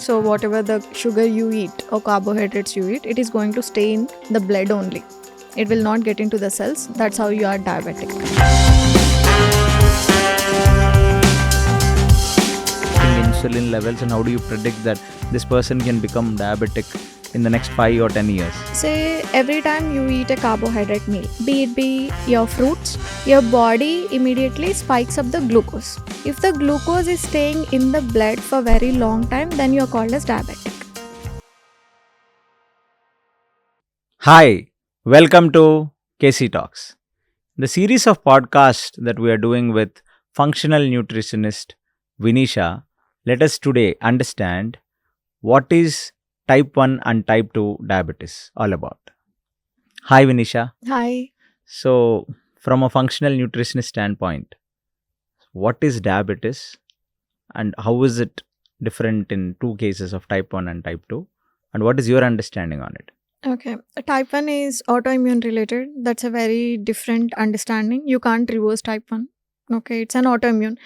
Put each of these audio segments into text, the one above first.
So whatever the sugar you eat or carbohydrates you eat, it is going to stay in the blood only. It will not get into the cells. That's how you are diabetic. Insulin levels, and how do you predict that this person can become diabetic in the next 5 or 10 years? Say every time you eat a carbohydrate meal, be your fruits, your body immediately spikes up the glucose. If the glucose is staying in the blood for very long time, then you are called as diabetic. Hi, welcome to KC Talks, the series of podcasts that we are doing with functional nutritionist Vineesha. Let us today understand what is type 1 and type 2 diabetes all about. Hi Vineesha. Hi. So, from a functional nutritionist standpoint, what is diabetes and how is it different in two cases of type 1 and type 2? And what is your understanding on it? Okay. Type 1 is autoimmune related. That's a very different understanding. You can't reverse type 1. Okay. It's an autoimmune.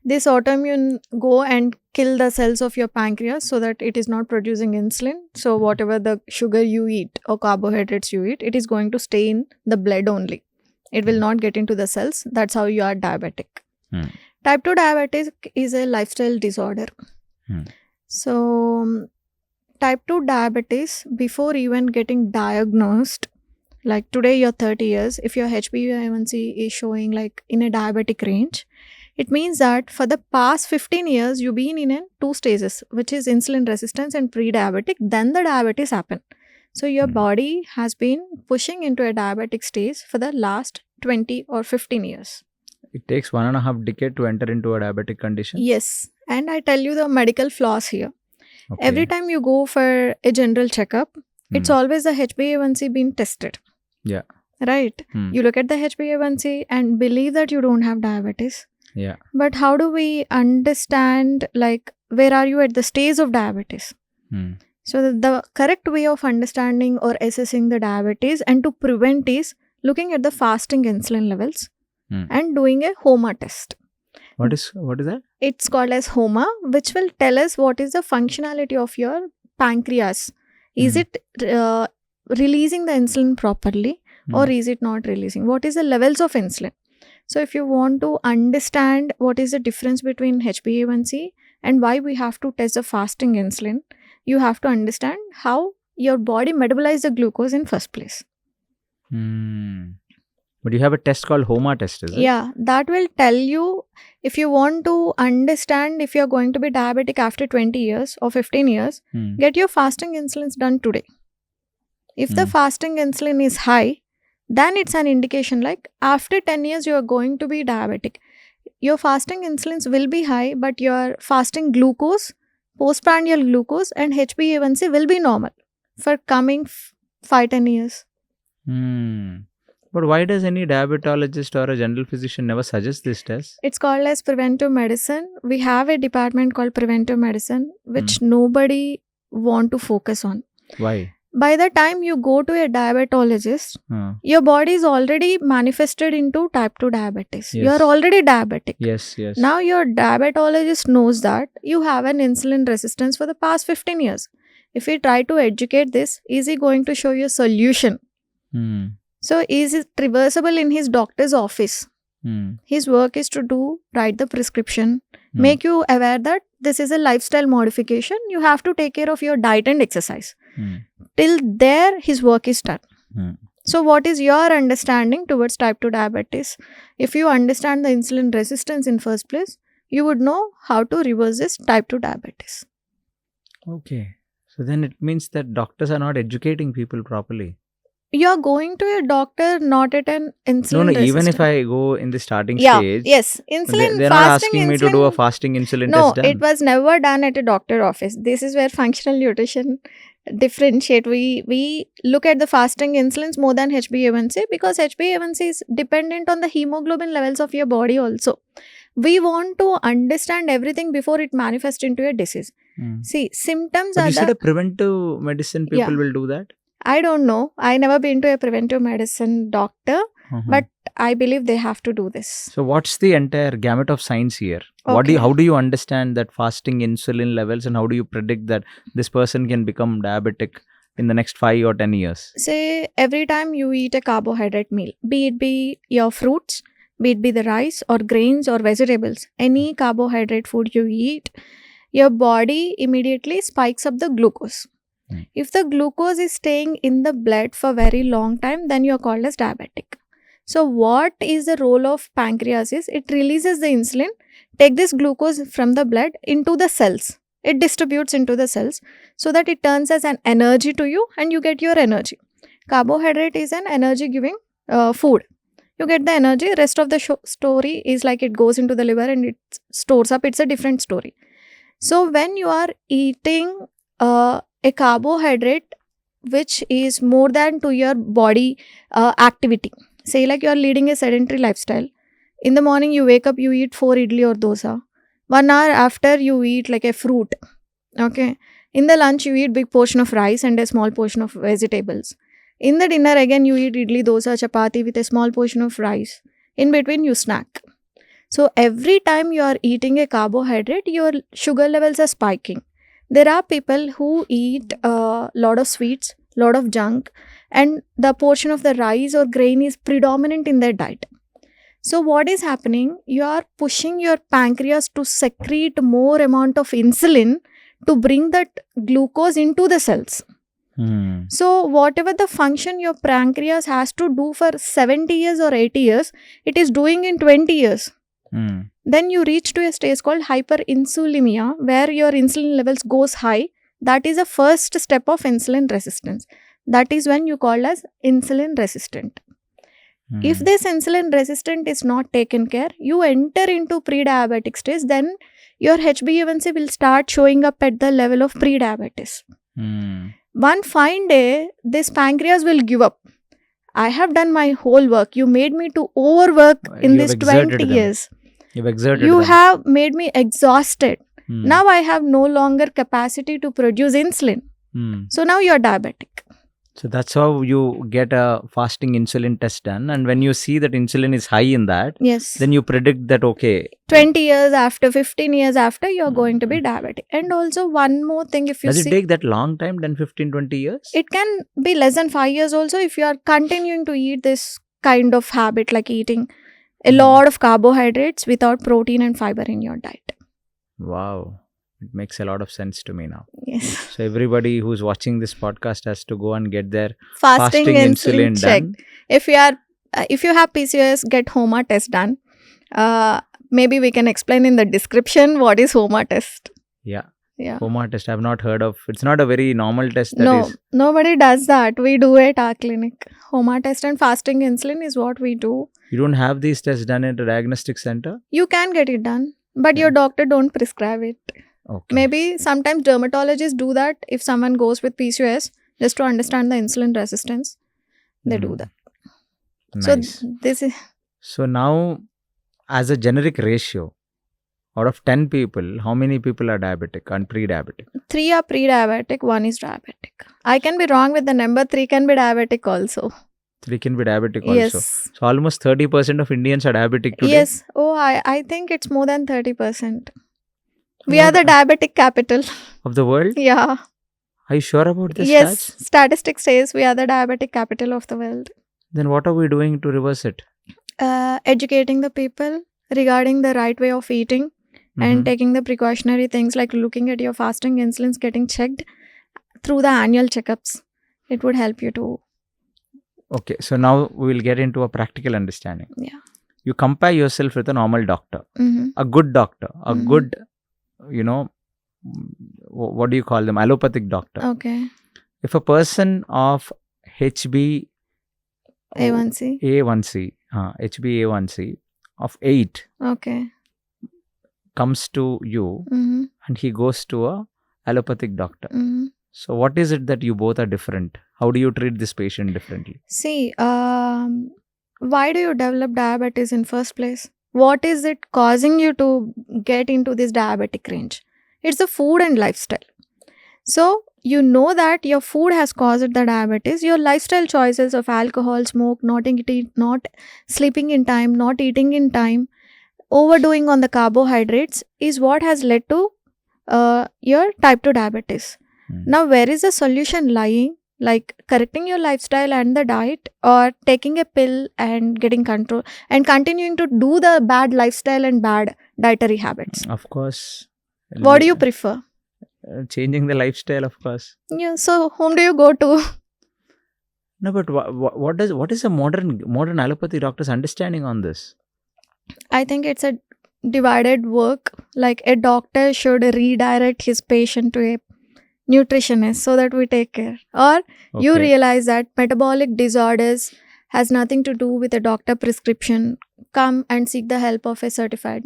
This autoimmune go and kill the cells of your pancreas so that it is not producing insulin. So whatever the sugar you eat or carbohydrates you eat, it is going to stay in the blood only. It will not get into the cells. That's how you are diabetic. Type 2 diabetes is a lifestyle disorder. So type 2 diabetes, before even getting diagnosed, like today you're 30 years, if your HbA1c is showing like in a diabetic range, it means that for the past 15 years, you've been in two stages, which is insulin resistance and pre-diabetic, then the diabetes happened. So your body has been pushing into a diabetic stage for the last 20 or 15 years. It takes 1.5 decades to enter into a diabetic condition? Yes. And I tell you the medical flaws here. Okay. Every time you go for a general checkup, it's always the HbA1c being tested. Yeah. Right? You look at the HbA1c and believe that you don't have diabetes. Yeah. But how do we understand, like, where are you at the stage of diabetes? So the correct way of understanding or assessing the diabetes and to prevent is looking at the fasting insulin levels and doing a HOMA test. What is that? It's called as HOMA, which will tell us what is the functionality of your pancreas. Is it releasing the insulin properly or is it not releasing? What is the levels of insulin? So if you want to understand what is the difference between HbA1c and why we have to test the fasting insulin, you have to understand how your body metabolizes the glucose in first place. But you have a test called HOMA test, is it? Yeah, that will tell you if you want to understand if you're going to be diabetic after 20 years or 15 years, get your fasting insulins done today. If the fasting insulin is high, then it's an indication like after 10 years you are going to be diabetic. Your fasting insulins will be high, but your fasting glucose, postprandial glucose and HbA1c will be normal for coming 5-10 years. But why does any diabetologist or a general physician never suggest this test? It's called as preventive medicine. We have a department called preventive medicine, which nobody want to focus on. Why? By the time you go to a diabetologist, your body is already manifested into type 2 diabetes. Yes. You are already diabetic. Yes. Now your diabetologist knows that you have an insulin resistance for the past 15 years. If we try to educate this, is he going to show you a solution? So is it reversible in his doctor's office? His work is to write the prescription, make you aware that this is a lifestyle modification. You have to take care of your diet and exercise. Till there, his work is done. So what is your understanding towards type 2 diabetes? If you understand the insulin resistance in first place, you would know how to reverse this type 2 diabetes. Okay. So then it means that doctors are not educating people properly. You are going to a doctor not at an insulin No, resistance. even if I go in the starting stage, yes, insulin. they're not asking me to do a fasting insulin test done. No, it was never done at a doctor office. This is where functional nutrition differentiate. We look at the fasting insulins more than HbA1c because HbA1c is dependent on the hemoglobin levels of your body also. We want to understand everything before it manifests into a disease. See, symptoms but are you said a preventive medicine people will do that? I don't know. I never been to a preventive medicine doctor. But I believe they have to do this. So what's the entire gamut of science here? Okay. How do you understand that fasting insulin levels, and how do you predict that this person can become diabetic in the next 5 or 10 years? Say every time you eat a carbohydrate meal, be it be your fruits, be it be the rice or grains or vegetables, any carbohydrate food you eat, your body immediately spikes up the glucose. If the glucose is staying in the blood for very long time, then you are called as diabetic. So what is the role of pancreas is it releases the insulin, take this glucose from the blood into the cells. It distributes into the cells so that it turns as an energy to you and you get your energy. Carbohydrate is an energy giving food. You get the energy. Rest of the story is like it goes into the liver and it stores up. It's a different story. So when you are eating a carbohydrate which is more than to your body activity, say like you are leading a sedentary lifestyle. In the morning you wake up, you eat 4 idli or dosa. 1 hour after you eat like a fruit. Okay. In the lunch you eat big portion of rice and a small portion of vegetables. In the dinner again you eat idli, dosa, chapati with a small portion of rice. In between you snack. So every time you are eating a carbohydrate, your sugar levels are spiking. There are people who eat a lot of sweets, lot of junk, and the portion of the rice or grain is predominant in their diet. So what is happening? You are pushing your pancreas to secrete more amount of insulin to bring that glucose into the cells. So whatever the function your pancreas has to do for 70 years or 80 years, it is doing in 20 years. Then you reach to a stage called hyperinsulinemia, where your insulin levels goes high. That is a first step of insulin resistance. That is when you call as insulin resistant. If this insulin resistant is not taken care, you enter into pre-diabetic stage, then your HbA1c will start showing up at the level of pre-diabetes. One fine day, this pancreas will give up. I have done my whole work. You made me to overwork in this 20 years. You have made me exhausted. Now I have no longer capacity to produce insulin. So now you are diabetic. So that's how you get a fasting insulin test done. And when you see that insulin is high in that, yes, then you predict that, okay, 20 years after, 15 years after, you are going to be diabetic. And also one more thing, if you does it take that long time, then 15, 20 years? It can be less than 5 years also if you are continuing to eat this kind of habit, like eating a lot of carbohydrates without protein and fiber in your diet. Wow. It makes a lot of sense to me now. Yes. So everybody who's watching this podcast has to go and get their fasting insulin done. If you have PCOS, get HOMA test done. Maybe we can explain in the description what is HOMA test. Yeah. HOMA test, I have not heard of. It's not a very normal test. Nobody does that. We do it at our clinic. HOMA test and fasting insulin is what we do. You don't have these tests done at a diagnostic center? You can get it done, but your doctor don't prescribe it. Okay. Maybe sometimes dermatologists do that if someone goes with PCOS just to understand the insulin resistance. They do that. Nice. So now, as a generic ratio, out of 10 people, how many people are diabetic and pre-diabetic? 3 are pre-diabetic, 1 is diabetic. I can be wrong with the number. 3 can be diabetic also. 3 can be diabetic also. Yes. So almost 30% of Indians are diabetic today? Yes. Oh, I think it's more than 30%. We are the diabetic capital of the world? Yeah. Are you sure about this? Yes. Statistics says we are the diabetic capital of the world. Then what are we doing to reverse it? Educating the people regarding the right way of eating and taking the precautionary things like looking at your fasting insulins, getting checked through the annual checkups. It would help you to. Okay. So now we will get into a practical understanding. Yeah. You compare yourself with a normal doctor, a good doctor, a good, what do you call them? Allopathic doctor. Okay. If a person of HbA1c of 8 comes to you and he goes to a allopathic doctor. So what is it that you both are different? How do you treat this patient differently? See, why do you develop diabetes in first place? What is it causing you to get into this diabetic range? It's the food and lifestyle. So you know that your food has caused the diabetes. Your lifestyle choices of alcohol, smoke, not sleeping in time, not eating in time, overdoing on the carbohydrates is what has led to your type 2 diabetes. Now, where is the solution lying? Like correcting your lifestyle and the diet, or taking a pill and getting control and continuing to do the bad lifestyle and bad dietary habits? Of course. What do you prefer? Changing the lifestyle, of course. Yeah, so whom do you go to? No, but what is a modern allopathy doctor's understanding on this? I think it's a divided work. Like a doctor should redirect his patient to a nutritionist so that we take care. Or you Okay. realize that metabolic disorders has nothing to do with a doctor prescription. Come and seek the help of a certified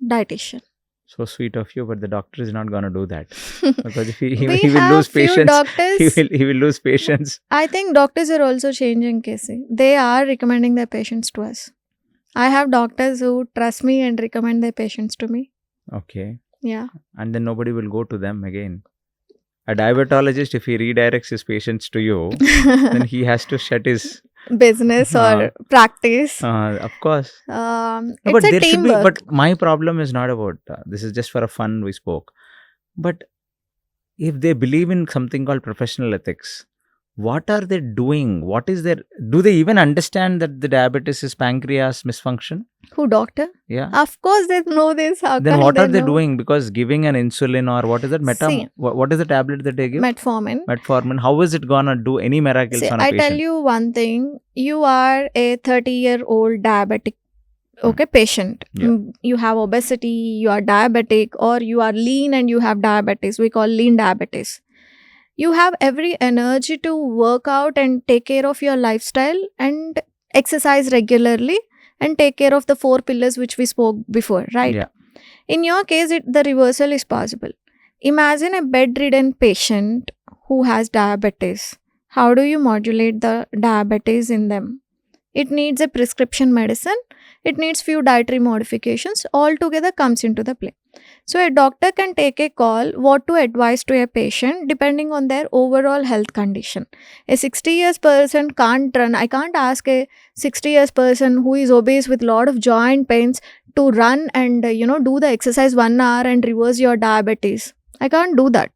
dietitian. So sweet of you, but the doctor is not going to do that because if We he will have lose few patience. doctors. He will lose patience. I think doctors are also changing, Casey. They are recommending their patients to us. I have doctors who trust me and recommend their patients to me. Okay. Yeah. And then nobody will go to them again. A diabetologist, if he redirects his patients to you, then he has to shut his Business or practice. of course. No, It's but a there should be. teamwork. But my problem is not about this. Is just for a fun we spoke. But if they believe in something called professional ethics, what are they doing? What is their? Do they even understand that the diabetes is pancreas misfunction? Who, doctor? Yeah. Of course they know this. How Then can't what are they know? doing? Because giving an insulin or what is that See, what is the tablet that they give? metformin. Metformin. How is it gonna do any miracles See, on a I patient? tell you one thing. You are a 30-year-old diabetic, okay, patient. Yeah. You have obesity, you are diabetic, or you are lean and you have diabetes. We call lean diabetes. You have every energy to work out and take care of your lifestyle and exercise regularly and take care of the 4 pillars which we spoke before, right? Yeah. In your case, the reversal is possible. Imagine a bedridden patient who has diabetes. How do you modulate the diabetes in them? It needs a prescription medicine. It needs few dietary modifications. All together comes into the play. So a doctor can take a call what to advise to a patient depending on their overall health condition. A 60 years person can't run. I can't ask a 60 years person who is obese with lot of joint pains to run and do the exercise 1 hour and reverse your diabetes. I can't do that.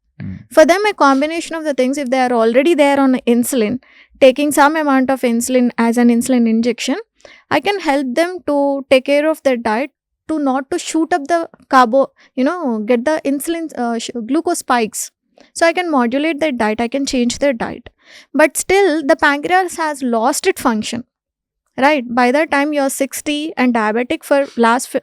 For them, a combination of the things, if they are already there on insulin, taking some amount of insulin as an insulin injection, I can help them to take care of their diet to not to shoot up the get the insulin glucose spikes. So I can modulate their diet, I can change their diet. But still, the pancreas has lost its function. Right? By the time you're 60 and diabetic for last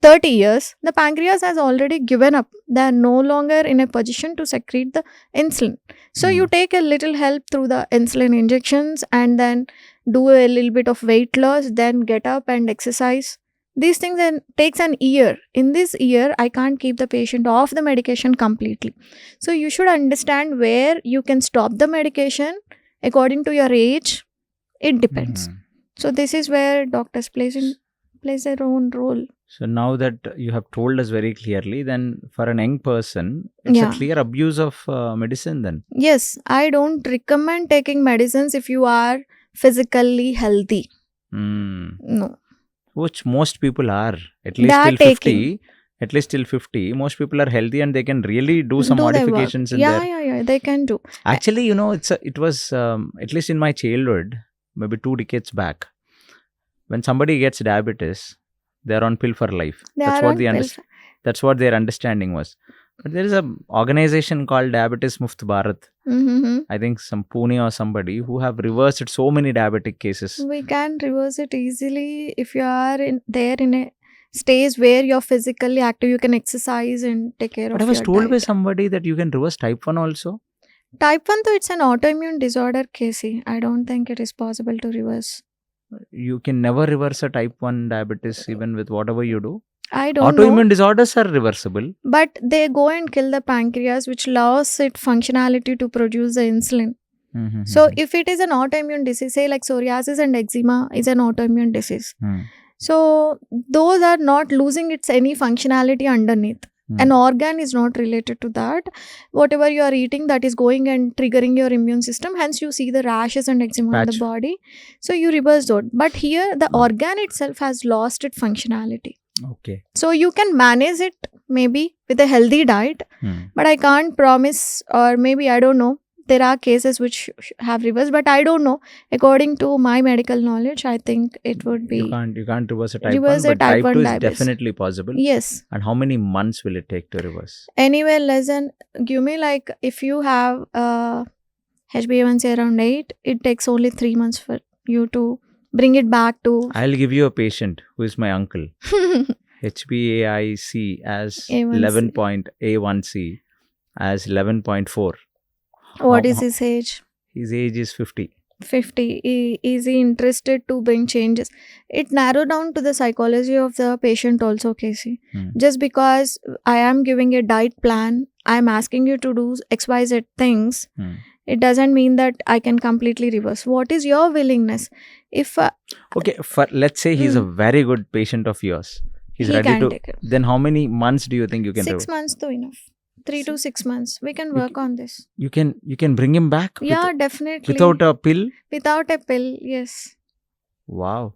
30 years, the pancreas has already given up. They are no longer in a position to secrete the insulin. So you take a little help through the insulin injections and then do a little bit of weight loss, then get up and exercise. These things then takes an year. In this year, I can't keep the patient off the medication completely. So you should understand where you can stop the medication according to your age. It depends. So this is where doctors plays their own role. So now that you have told us very clearly, then for an young person, it's a clear abuse of medicine then. Yes, I don't recommend taking medicines if you are physically healthy. No. Which most people are, at least till 50. At least till 50, most people are healthy and they can really do some modifications in there. Yeah, they can do. Actually, it was at least in my childhood, maybe 2 decades back, when somebody gets diabetes, they are on pill for life. That's what their understanding was. But there is a organization called Diabetes Muft Bharat. I think some Pune or somebody who have reversed so many diabetic cases. We can reverse it easily if you are in a stage where you're physically active, you can exercise and take care of your diet. But I was told by somebody that you can reverse type 1 also. Type 1 though, it's an autoimmune disorder, Casey. I don't think it is possible to reverse. You can never reverse a type 1 diabetes even with whatever you do. I don't know. Autoimmune disorders are reversible. But they go and kill the pancreas, which lost its functionality to produce the insulin. So if it is an autoimmune disease, say like psoriasis and eczema is an autoimmune disease. So those are not losing its any functionality underneath. An organ is not related to that. Whatever you are eating, that is going and triggering your immune system. Hence, you see the rashes and eczema on the Patch. body. So you reverse that. But here, the organ itself has lost its functionality. Okay. So you can manage it maybe with a healthy diet, but I can't promise, or maybe I don't know. There are cases which have reversed, but I don't know. According to my medical knowledge, I think it would be You can't reverse a type reverse 1, a but type type 1 2 is diabetes. definitely possible. Yes. And how many months will it take to reverse? Anywhere less than, give me like, if you have HbA1c around 8, it takes only 3 months for you to bring it back to I'll give you a patient who is my uncle. HbA1c as A1C. 11.A1c as 11.4. What is his age? His age is 50. 50. Is he interested to bring changes? It narrowed down to the psychology of the patient also, Casey. Just because I am giving a diet plan, I am asking you to do XYZ things, it doesn't mean that I can completely reverse. What is your willingness? If okay, let's say he's a very good patient of yours. He's he ready can to. take it. Then how many months do you think you can 6 reverse? months though enough. 3 to 6 months. We can work on this. You can bring him back? Yeah, definitely. Without a pill? Without a pill, yes. Wow.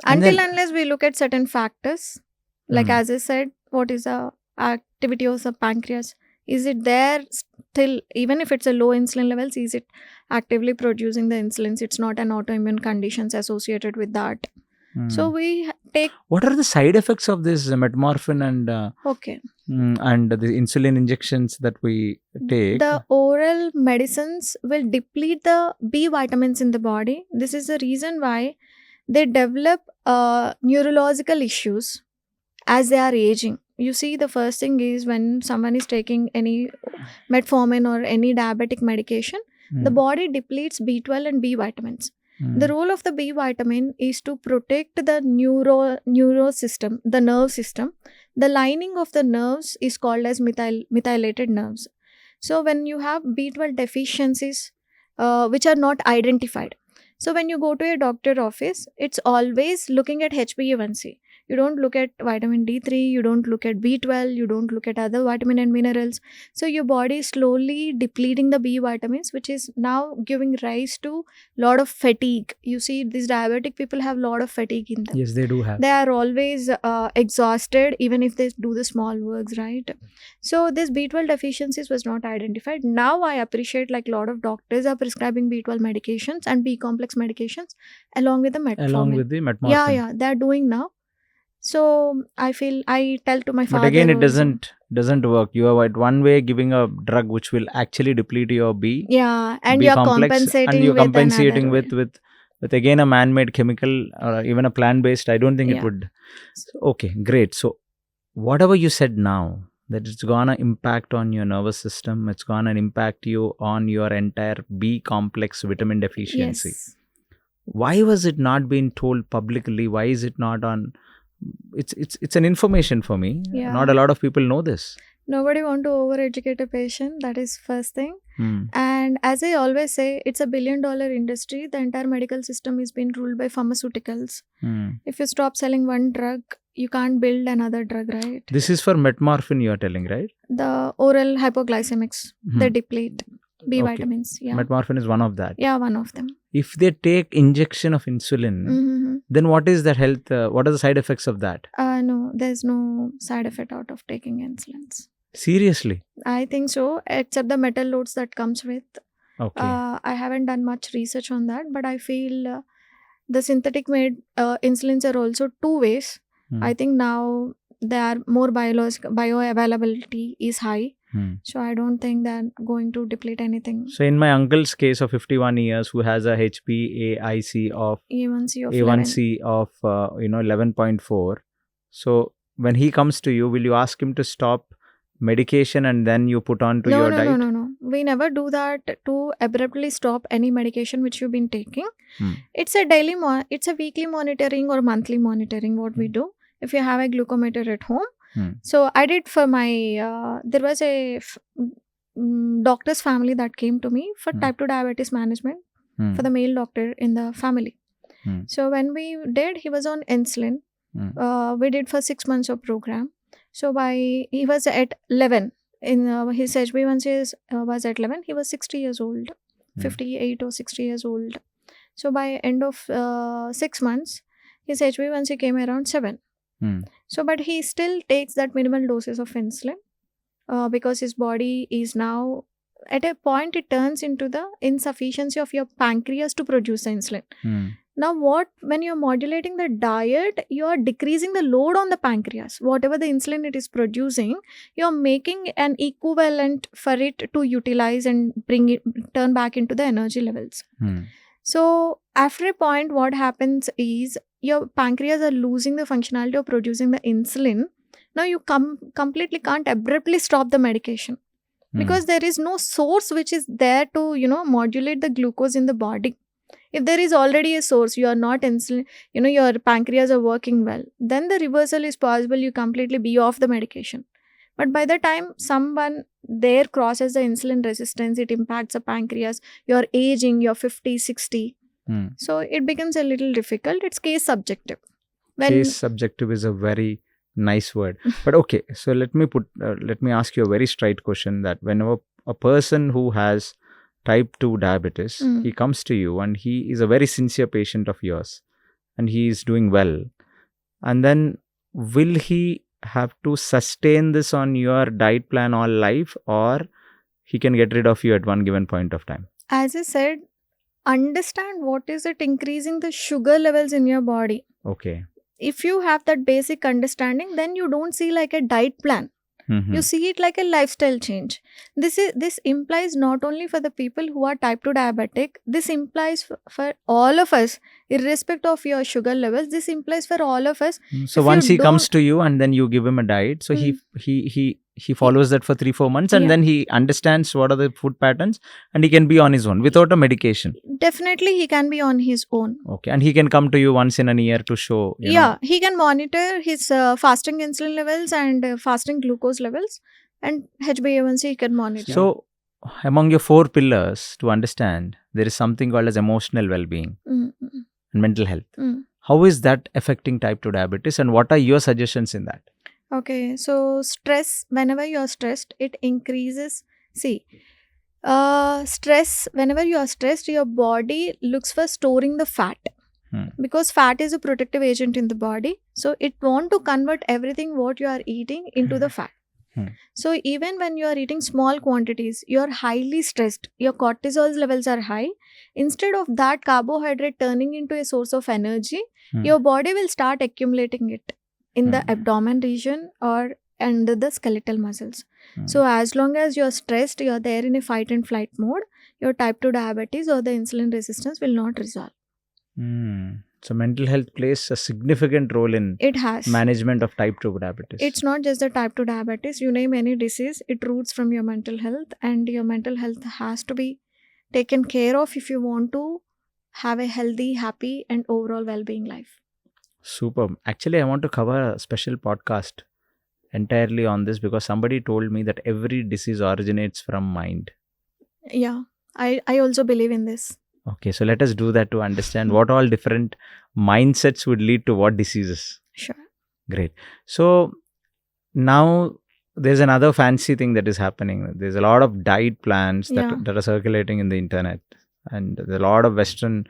Unless we look at certain factors, like as I said, what is the activity of the pancreas? Is it there still, even if it's a low insulin levels, is it actively producing the insulins? It's not an autoimmune conditions associated with that. So we take. What are the side effects of this metformin and and the insulin injections that we take? The oral medicines will deplete the B vitamins in the body. This is the reason why they develop neurological issues as they are aging. You see, the first thing is when someone is taking any metformin or any diabetic medication, the body depletes B12 and B vitamins. The role of the B vitamin is to protect the neuro system, the nerve system. The lining of the nerves is called as methylated nerves. So when you have B12 deficiencies which are not identified, so when you go to a doctor office, it's always looking at HbA1c. You don't look at vitamin D3, you don't look at B12, you don't look at other vitamin and minerals. So your body is slowly depleting the B vitamins, which is now giving rise to lot of fatigue. You see, these diabetic people have lot of fatigue in them. Yes, they do have. They are always exhausted even if they do the small works, right? So this B12 deficiencies was not identified. Now I appreciate like a lot of doctors are prescribing B12 medications and B complex medications along with the metformin. Along with the metformin. Yeah, they are doing now. So I tell to my father. But again, it doesn't work. You are at one way giving a drug which will actually deplete your B. Yeah, and B you're complex, compensating. And you're with compensating with again a man-made chemical or even a plant-based. I don't think it would. Okay, great. So whatever you said now, that it's gonna impact on your nervous system. It's gonna impact you on your entire B complex vitamin deficiency. Yes. Why was it not being told publicly? Why is it not on? It's an information for me. Yeah. Not a lot of people know this. Nobody want to over-educate a patient. That is first thing. And as I always say, it's a $1 billion industry. The entire medical system is being ruled by pharmaceuticals. If you stop selling one drug, you can't build another drug, right? This is for metformin you are telling, right? The oral hypoglycemics, they deplete B vitamins. Yeah. Metformin is one of that. Yeah, one of them. If they take injection of insulin, then what is the health? What are the side effects of that? No, there's no side effect out of taking insulins. Seriously? I think so, except the metal loads that comes with. Okay. I haven't done much research on that, but I feel the synthetic made insulins are also two ways. I think now they are more bioavailability is high. So I don't think they're going to deplete anything. So in my uncle's case of 51 years who has a HbA1c of A1C of 11.4. So when he comes to you, will you ask him to stop medication and then you put on to your diet? No. We never do that to abruptly stop any medication which you've been taking. It's a daily, it's a weekly monitoring or monthly monitoring what we do. If you have a glucometer at home. So I did for my, there was a doctor's family that came to me for type 2 diabetes management for the male doctor in the family. So when we did, he was on insulin. We did for 6 months of program. So he was at 11. In his HbA1c was at 11. He was 60 years old, 58 or 60 years old. So by end of 6 months, his HbA1c came around 7. So, but he still takes that minimal doses of insulin because his body is now at a point it turns into the insufficiency of your pancreas to produce the insulin. Now, when you're modulating the diet, you're decreasing the load on the pancreas. Whatever the insulin it is producing, you're making an equivalent for it to utilize and turn back into the energy levels. So, after a point, what happens is your pancreas are losing the functionality of producing the insulin. Now, you completely can't abruptly stop the medication because there is no source which is there to, modulate the glucose in the body. If there is already a source, you are not insulin, your pancreas are working well, then the reversal is possible. You completely be off the medication. But by the time someone there crosses the insulin resistance, it impacts the pancreas, you're aging, you're 50, 60. So it becomes a little difficult. It's case subjective. Case subjective is a very nice word. But okay, so let me ask you a very straight question, that whenever a person who has type 2 diabetes, he comes to you and he is a very sincere patient of yours and he is doing well, and then will he have to sustain this on your diet plan all life, or he can get rid of you at one given point of time? As I said, understand what is it increasing the sugar levels in your body. Okay. If you have that basic understanding, then you don't see like a diet plan. You see it like a lifestyle change. This implies not only for the people who are type 2 diabetic, this implies for all of us, irrespective of your sugar levels. This implies for all of us. So once he comes to you and then you give him a diet, so he follows that for 3-4 months, and then he understands what are the food patterns, and he can be on his own without a medication. Definitely he can be on his own. Okay. And he can come to you once in a year to show, he can monitor his fasting insulin levels and fasting glucose levels, and HbA1c he can monitor. So among your 4 pillars to understand, there is something called as emotional well-being and mental health. How is that affecting type 2 diabetes, and what are your suggestions in that? Okay, so stress, whenever you are stressed, it increases. Stress, whenever you are stressed, your body looks for storing the fat. Because fat is a protective agent in the body. So it want to convert everything what you are eating into the fat. So even when you are eating small quantities, you are highly stressed. Your cortisol levels are high. Instead of that carbohydrate turning into a source of energy, your body will start accumulating it in the abdomen region or under the skeletal muscles. So as long as you're stressed, you're there in a fight and flight mode, your type 2 diabetes or the insulin resistance will not resolve. So mental health plays a significant role in management of type 2 diabetes. It's not just the type 2 diabetes. You name any disease, it roots from your mental health, and your mental health has to be taken care of if you want to have a healthy, happy and overall well-being life. Superb. Actually, I want to cover a special podcast entirely on this, because somebody told me that every disease originates from mind. Yeah, I also believe in this. Okay, so let us do that to understand what all different mindsets would lead to what diseases. Sure. Great. So now there's another fancy thing that is happening. There's a lot of diet plans that are circulating in the internet, and there's a lot of Western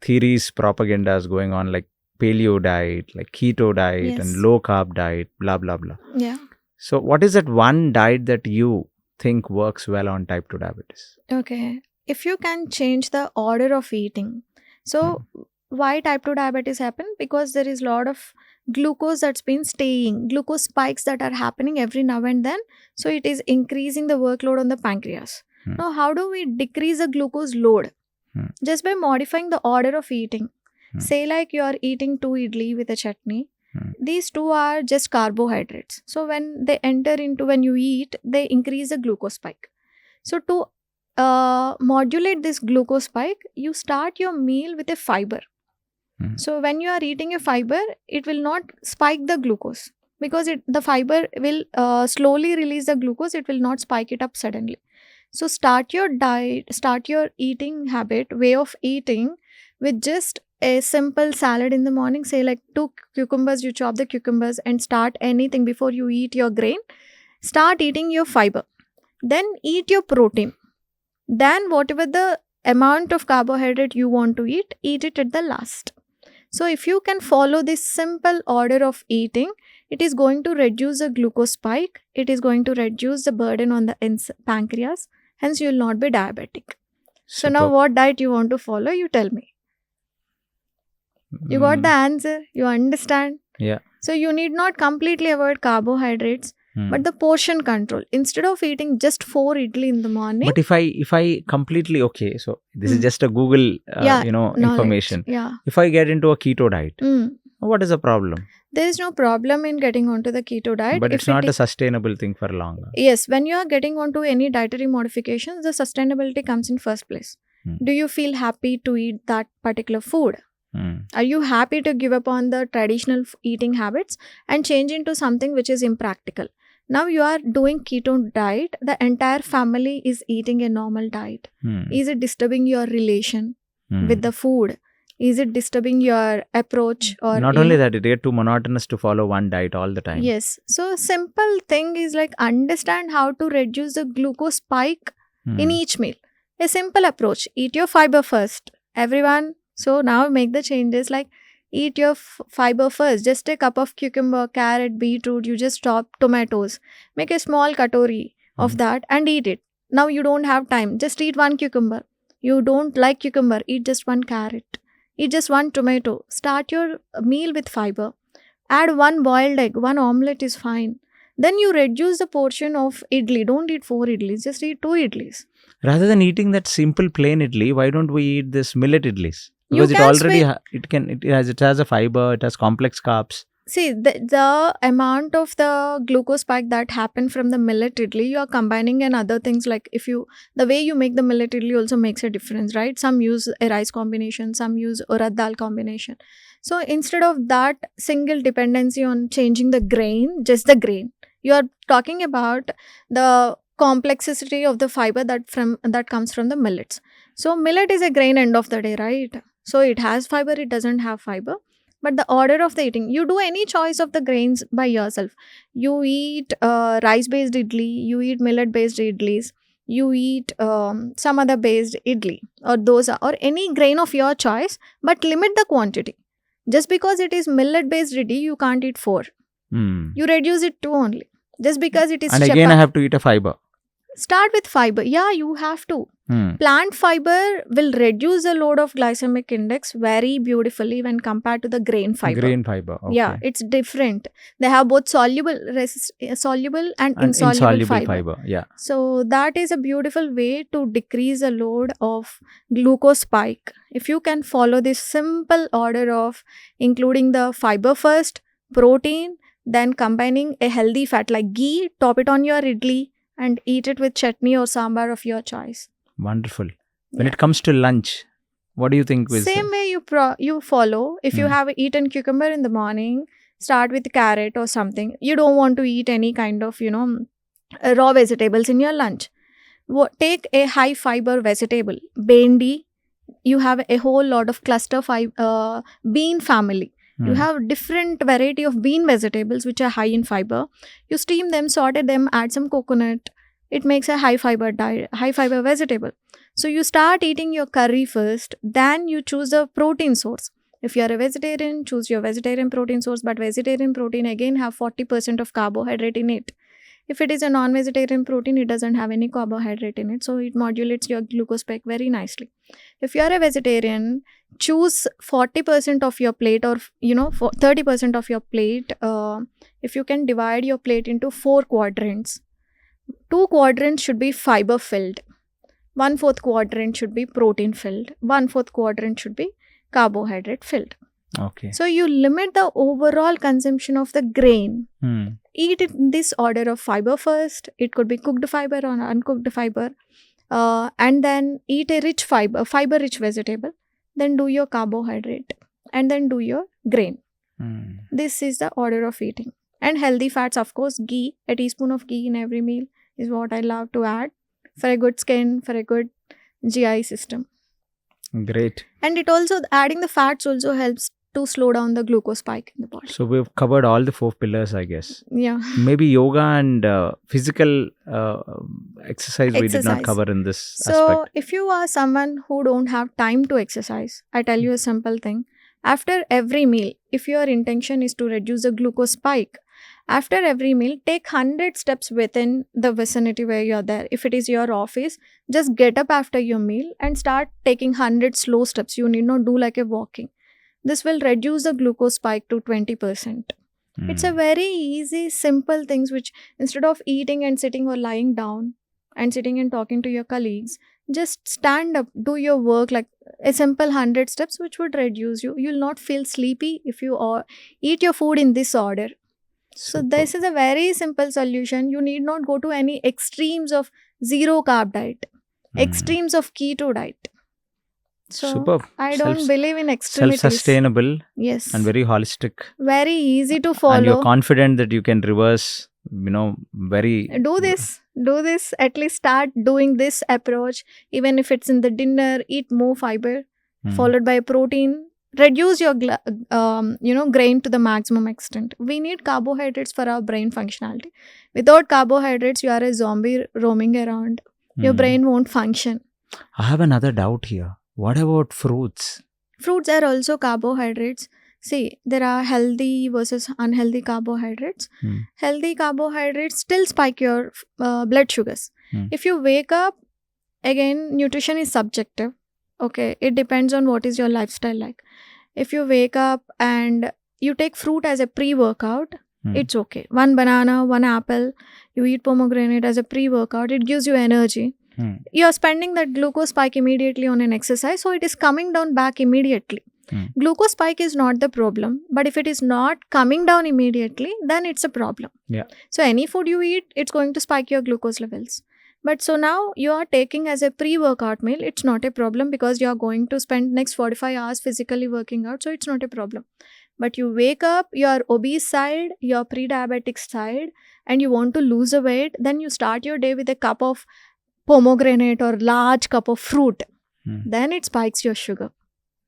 theories, propagandas going on, like paleo diet, like keto diet, and low carb diet, blah blah blah. Yeah. So what is that one diet that you think works well on type 2 diabetes? Okay. If you can change the order of eating. So why type 2 diabetes happen? Because there is a lot of glucose that's been staying, glucose spikes that are happening every now and then. So it is increasing the workload on the pancreas. Now, how do we decrease the glucose load? Just by modifying the order of eating. Say like you are eating 2 idli with a chutney. These 2 are just carbohydrates. So when they enter into, when you eat, they increase the glucose spike. So to modulate this glucose spike, you start your meal with a fiber. So when you are eating a fiber, it will not spike the glucose, because the fiber will slowly release the glucose. It will not spike it up suddenly. So start your diet, start your eating habit, way of eating with just a simple salad in the morning, say like 2 cucumbers, you chop the cucumbers and start anything before you eat your grain. Start eating your fiber. Then eat your protein. Then whatever the amount of carbohydrate you want to eat it at the last. So if you can follow this simple order of eating, it is going to reduce the glucose spike. It is going to reduce the burden on the pancreas. Hence, you will not be diabetic. So now what diet you want to follow? You tell me. You got the answer. You understand? Yeah. So you need not completely avoid carbohydrates, but the portion control. Instead of eating just 4 idli in the morning. But if I completely, okay, so this is just a Google, information. Yeah. If I get into a keto diet, what is the problem? There is no problem in getting onto the keto diet. But it's not a sustainable thing for long. Yes, when you are getting onto any dietary modifications, the sustainability comes in first place. Do you feel happy to eat that particular food? Are you happy to give up on the traditional eating habits and change into something which is impractical? Now you are doing keto diet, the entire family is eating a normal diet. Is it disturbing your relation with the food? Is it disturbing your approach? Or not only that, it get too monotonous to follow one diet all the time. Yes. So simple thing is like understand how to reduce the glucose spike in each meal. A simple approach. Eat your fiber first. Everyone. So now make the changes like eat your fiber first. Just a cup of cucumber, carrot, beetroot. You just chop tomatoes. Make a small katori of that and eat it. Now you don't have time. Just eat one cucumber. You don't like cucumber. Eat just one carrot. Eat just one tomato. Start your meal with fiber. Add one boiled egg. One omelette is fine. Then you reduce the portion of idli. Don't eat 4 idlis. Just eat 2 idlis. Rather than eating that simple plain idli, why don't we eat this millet idlis? Because it already it has a fiber, it has complex carbs. See, the amount of the glucose spike that happen from the millet idli, you are combining and other things like the way you make the millet idli also makes a difference, right? Some use a rice combination, some use urad dal combination. So instead of that single dependency on changing the grain, just the grain, you are talking about the complexity of the fiber that comes from the millets. So millet is a grain end of the day, right? So it has fiber, it doesn't have fiber. But the order of the eating, you do any choice of the grains by yourself. You eat rice-based idli, you eat millet-based idlis, you eat some other based idli or dosa or any grain of your choice, but limit the quantity. Just because it is millet-based idli, you can't eat 4. You reduce it to only. Just because it is and again, I have to eat a fiber. Start with fiber. Yeah, you have to. Plant fiber will reduce the load of glycemic index very beautifully when compared to the grain fiber. Grain fiber. Okay. Yeah, it's different. They have both soluble and insoluble fiber. Yeah. So that is a beautiful way to decrease the load of glucose spike. If you can follow this simple order of including the fiber first, protein, then combining a healthy fat like ghee, top it on your idli and eat it with chutney or sambar of your choice. Wonderful. When it comes to lunch, what do you think? Same way you follow. If you have eaten cucumber in the morning, start with carrot or something. You don't want to eat any kind of, raw vegetables in your lunch. Take a high fiber vegetable. Bendi, you have a whole lot of cluster bean family. You have different variety of bean vegetables which are high in fiber. You steam them, saute them, add some coconut. It makes a high fiber vegetable. So you start eating your curry first, then you choose a protein source. If you are a vegetarian, choose your vegetarian protein source, but vegetarian protein again have 40% of carbohydrate in it. If it is a non-vegetarian protein, it doesn't have any carbohydrate in it. So it modulates your glucose spike very nicely. If you are a vegetarian, choose 40% of your plate or, 30% of your plate. If you can divide your plate into 4 quadrants. 2 quadrants should be fiber filled. 1/4 quadrant should be protein filled. 1/4 quadrant should be carbohydrate filled. Okay. So you limit the overall consumption of the grain. Eat it in this order of fiber first. It could be cooked fiber or uncooked fiber. And then eat a rich fiber-rich vegetable. Then do your carbohydrate. And then do your grain. This is the order of eating. And healthy fats, of course, ghee. A teaspoon of ghee in every meal is what I love to add for a good skin, for a good GI system. Great. And it also, adding the fats also helps to slow down the glucose spike in the body. So we've covered all the 4 pillars, I guess. Yeah. Maybe yoga and physical exercise we did not Exercise. cover in this So aspect. if you are someone who don't have time to exercise, I tell you a simple thing. After every meal, if your intention is to reduce the glucose spike, after every meal, take 100 steps within the vicinity where you're there. If it is your office, just get up after your meal and start taking 100 slow steps. You need not do like a walking. This will reduce the glucose spike to 20%. It's a very easy, simple things which instead of eating and sitting or lying down and sitting and talking to your colleagues, just stand up, do your work like a simple 100 steps which would reduce you. You'll not feel sleepy if you eat your food in this order. So this is a very simple solution. You need not go to any extremes of zero carb diet, extremes of keto diet. So Superb. I don't believe in extremities. Self-sustainable. Yes. And very holistic. Very easy to follow. And you're confident that you can reverse, very... Do this, at least start doing this approach. Even if it's in the dinner, eat more fiber, followed by protein. Reduce your grain to the maximum extent. We need carbohydrates for our brain functionality. Without carbohydrates, you are a zombie roaming around. Your brain won't function. I have another doubt here. What about fruits? Fruits are also carbohydrates. See, there are healthy versus unhealthy carbohydrates. Healthy carbohydrates still spike your blood sugars. If you wake up, again, nutrition is subjective. Okay, it depends on what is your lifestyle like. If you wake up and you take fruit as a pre-workout, it's okay. 1 banana, 1 apple, you eat pomegranate as a pre-workout, it gives you energy. You are spending that glucose spike immediately on an exercise, so it is coming down back immediately. Glucose spike is not the problem, but if it is not coming down immediately, then it's a problem. Yeah. So any food you eat, it's going to spike your glucose levels. But so now you are taking as a pre-workout meal, it's not a problem because you are going to spend next 45 hours physically working out, so it's not a problem. But you wake up, your obese side, your pre-diabetic side, and you want to lose a weight, then you start your day with a cup of pomegranate or large cup of fruit. Then it spikes your sugar.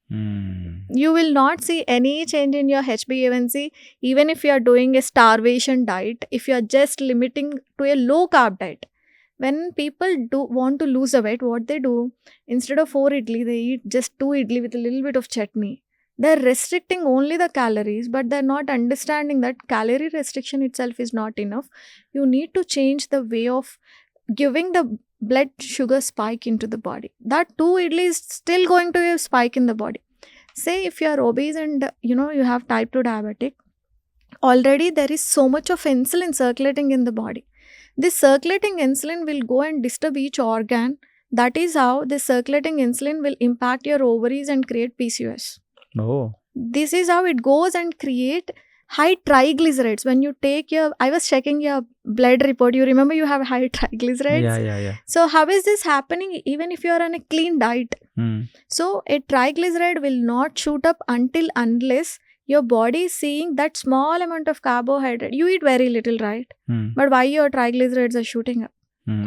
You will not see any change in your HbA1c even if you are doing a starvation diet, if you are just limiting to a low carb diet. When people want to lose a weight, what they do, instead of 4 idli, they eat just 2 idli with a little bit of chutney. They're restricting only the calories, but they're not understanding that calorie restriction itself is not enough. You need to change the way of giving the blood sugar spike into the body. That 2 idli is still going to have spike in the body. Say if you are obese and you have type 2 diabetic, already there is so much of insulin circulating in the body. This circulating insulin will go and disturb each organ. That is how this circulating insulin will impact your ovaries and create PCOS. Oh. This is how it goes and create high triglycerides. When you take I was checking your blood report. You remember you have high triglycerides? Yeah. So how is this happening even if you are on a clean diet? So a triglyceride will not shoot up unless your body is seeing that small amount of carbohydrate. You eat very little, right? But why your triglycerides are shooting up?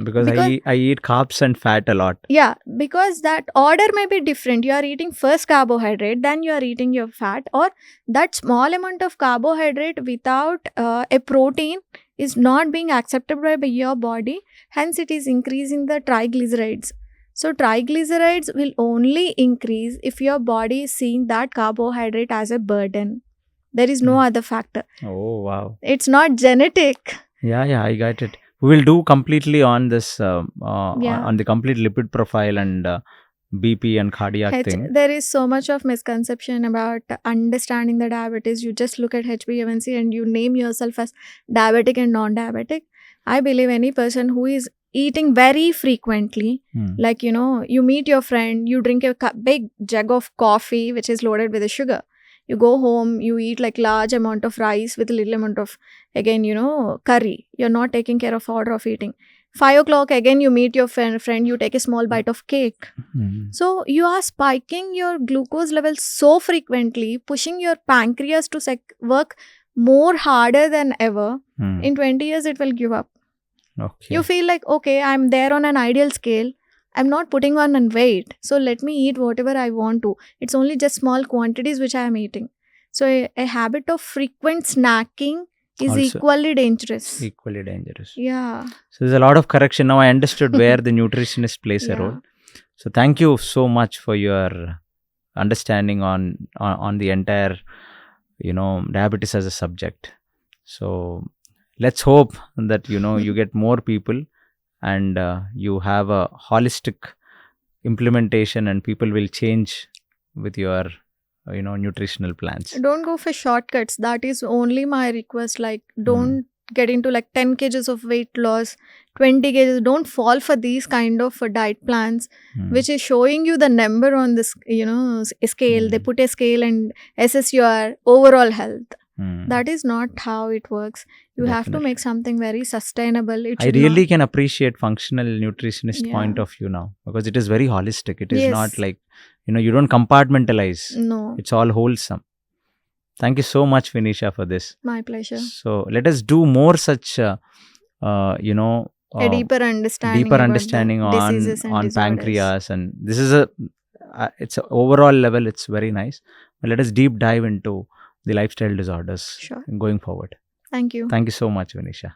Because I eat carbs and fat a lot. Yeah, because that order may be different. You are eating first carbohydrate, then you are eating your fat, or that small amount of carbohydrate without a protein is not being accepted by your body. Hence, it is increasing the triglycerides. So, triglycerides will only increase if your body is seeing that carbohydrate as a burden. There is no other factor. Oh, wow. It's not genetic. Yeah, I got it. We will do completely on this, on the complete lipid profile and BP and cardiac thing. There is so much of misconception about understanding the diabetes. You just look at HbA1c and you name yourself as diabetic and non-diabetic. I believe any person who is eating very frequently, like, you meet your friend, you drink a big jug of coffee, which is loaded with the sugar. You go home, you eat like large amount of rice with a little amount of, again, curry. You're not taking care of order of eating. 5 o'clock, again, you meet your friend, you take a small bite of cake. So, you are spiking your glucose levels so frequently, pushing your pancreas to work more harder than ever. In 20 years, it will give up. Okay. You feel like, okay, I'm there on an ideal scale. I'm not putting on weight. So let me eat whatever I want to. It's only just small quantities which I am eating. So a habit of frequent snacking is Also equally dangerous. equally dangerous. Yeah. So there's a lot of correction. Now I understood where the nutritionist plays a Yeah. role. So thank you so much for your understanding on the entire, diabetes as a subject. So let's hope that you get more people, and you have a holistic implementation, and people will change with your nutritional plans. Don't go for shortcuts. That is only my request. Like, don't get into like 10 kgs of weight loss, 20 kgs. Don't fall for these kind of diet plans, which is showing you the number on this, scale. They put a scale and assess your overall health. That is not how it works. You have to Definitely. make something very sustainable. It I should really not, can appreciate functional nutritionist Yeah. point of view now, because it is very holistic. It is Yes. not like, you don't compartmentalize. No, It's all wholesome. Thank you so much, Vineesha, for this. my pleasure. So let us do more such, A deeper understanding. deeper about the understanding diseases and on disorders. pancreas, and this is it's a overall level. It's very nice. But let us deep dive into the lifestyle disorders Sure. going forward. Thank you. Thank you so much, Vineesha.